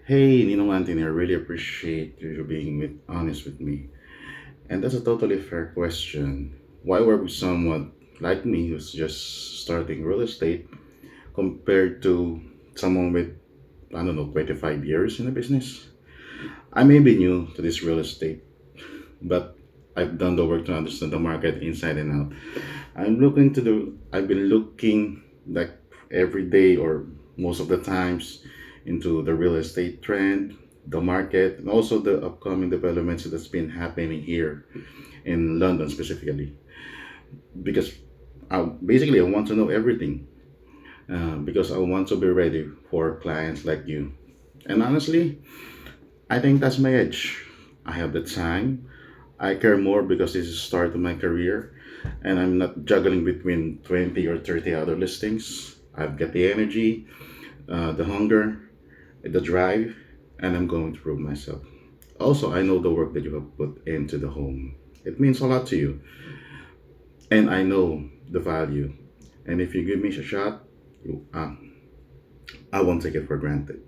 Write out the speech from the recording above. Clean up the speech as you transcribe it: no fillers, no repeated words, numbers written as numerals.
Hey, Ninong Anthony, I really appreciate you being honest with me. And that's a totally fair question. Why work with someone like me who's just starting real estate compared to someone with, I don't know, 25 years in the business? I may be new to this real estate, but I've done the work to understand the market inside and out. I've been looking like every day or most of the times into the real estate trend, the market, and also the upcoming developments that's been happening here in London specifically. Because basically I want to know everything because I want to be ready for clients like you. And honestly, I think that's my edge. I have the time. I care more because this is the start of my career and I'm not juggling between 20 or 30 other listings. I've got the energy, the hunger, the drive, and I'm going to prove myself. Also, I know the work that you have put into the home. It means a lot to you, and I know the value. And if you give me a shot, you, I won't take it for granted.